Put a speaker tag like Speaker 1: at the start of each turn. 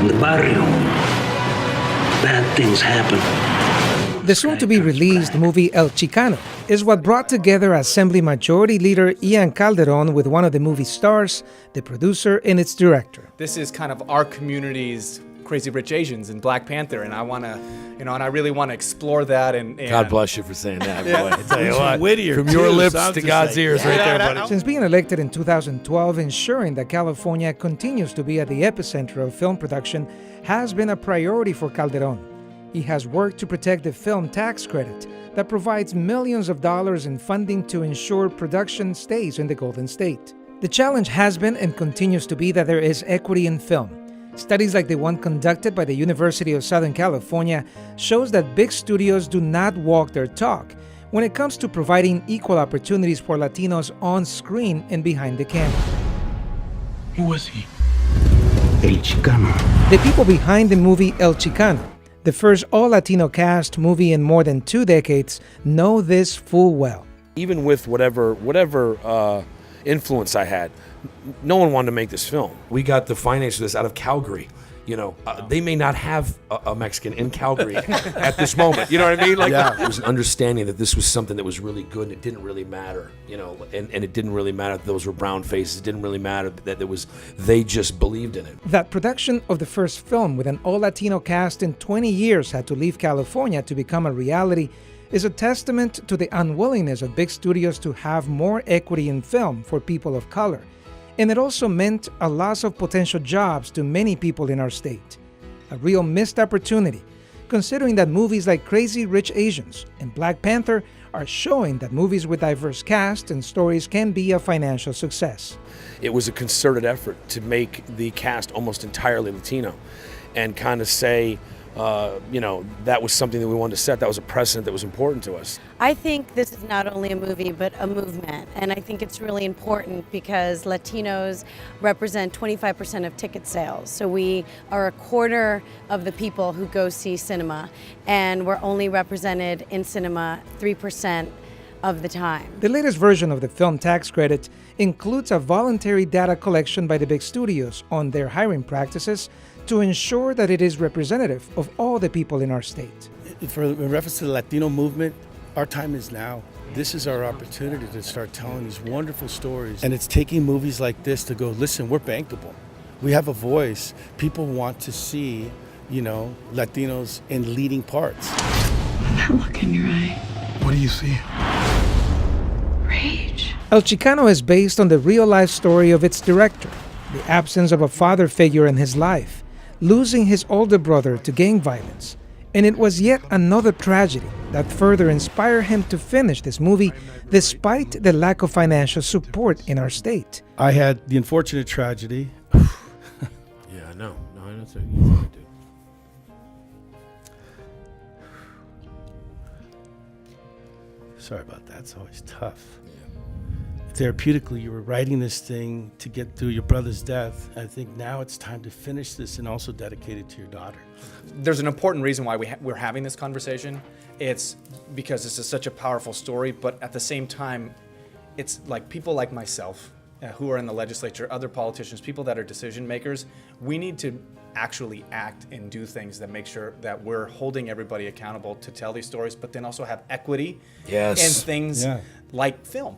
Speaker 1: in the barrio, bad things happen.
Speaker 2: The soon-to-be-released movie El Chicano is what brought together Assembly Majority Leader Ian Calderon with one of the movie's stars, the producer, and its director.
Speaker 3: This is kind of our community's Crazy Rich Asians and Black Panther, and I want to, and I really want to explore that. And
Speaker 4: God bless you for saying that, boy. I tell you what,
Speaker 5: Whittier,
Speaker 4: from
Speaker 5: too,
Speaker 4: your lips
Speaker 5: sounds
Speaker 4: to
Speaker 5: just
Speaker 4: God's
Speaker 5: like-
Speaker 4: ears, right there, buddy.
Speaker 2: Since being elected in 2012, ensuring that California continues to be at the epicenter of film production has been a priority for Calderon. He has worked to protect the film tax credit that provides millions of dollars in funding to ensure production stays in the Golden State. The challenge has been and continues to be that there is equity in film. Studies like the one conducted by the University of Southern California shows that big studios do not walk their talk when it comes to providing equal opportunities for Latinos on screen and behind the camera.
Speaker 1: Who was he? El Chicano.
Speaker 2: The people behind the movie El Chicano, the first all-Latino cast movie in more than 2 decades, know this full well.
Speaker 4: Even with whatever influence I had, no one wanted to make this film. We got the financing of this out of Calgary. You know, they may not have a Mexican in Calgary at this moment. You know what I mean? Like, it was an understanding that this was something that was really good, and it didn't really matter. You know, and it didn't really matter that those were brown faces. It didn't really matter that there was. They just believed in it.
Speaker 2: That production of the first film with an all-Latino cast in 20 years had to leave California to become a reality is a testament to the unwillingness of big studios to have more equity in film for people of color. And it also meant a loss of potential jobs to many people in our state. A real missed opportunity, considering that movies like Crazy Rich Asians and Black Panther are showing that movies with diverse casts and stories can be a financial success.
Speaker 4: It was a concerted effort to make the cast almost entirely Latino and kind of say, that was something that we wanted to set. That was a precedent that was important to us.
Speaker 6: I think this is not only a movie, but a movement. And I think it's really important because Latinos represent 25% of ticket sales. So we are a quarter of the people who go see cinema, and we're only represented in cinema 3% of the time.
Speaker 2: The latest version of the film tax credit includes a voluntary data collection by the big studios on their hiring practices to ensure that it is representative of all the people in our state.
Speaker 5: In reference to the Latino movement, our time is now. This is our opportunity to start telling these wonderful stories. And it's taking movies like this to go, listen, we're bankable. We have a voice. People want to see, Latinos in leading parts.
Speaker 7: That look in your eye.
Speaker 1: What do you see?
Speaker 7: Rage.
Speaker 2: El Chicano is based on the real-life story of its director, the absence of a father figure in his life, losing his older brother to gang violence. And it was yet another tragedy that further inspired him to finish this movie despite the lack of financial support in our state.
Speaker 5: I had the unfortunate tragedy.
Speaker 4: Yeah, I know. No, I know what you do.
Speaker 5: Sorry about that. It's always tough. Therapeutically, you were writing this thing to get through your brother's death. I think now it's time to finish this and also dedicate it to your daughter.
Speaker 3: There's an important reason why we're having this conversation. It's because this is such a powerful story, but at the same time, it's like people like myself who are in the legislature, other politicians, people that are decision makers, we need to actually act and do things that make sure that we're holding everybody accountable to tell these stories, but then also have equity
Speaker 4: Yes.
Speaker 3: in things like film.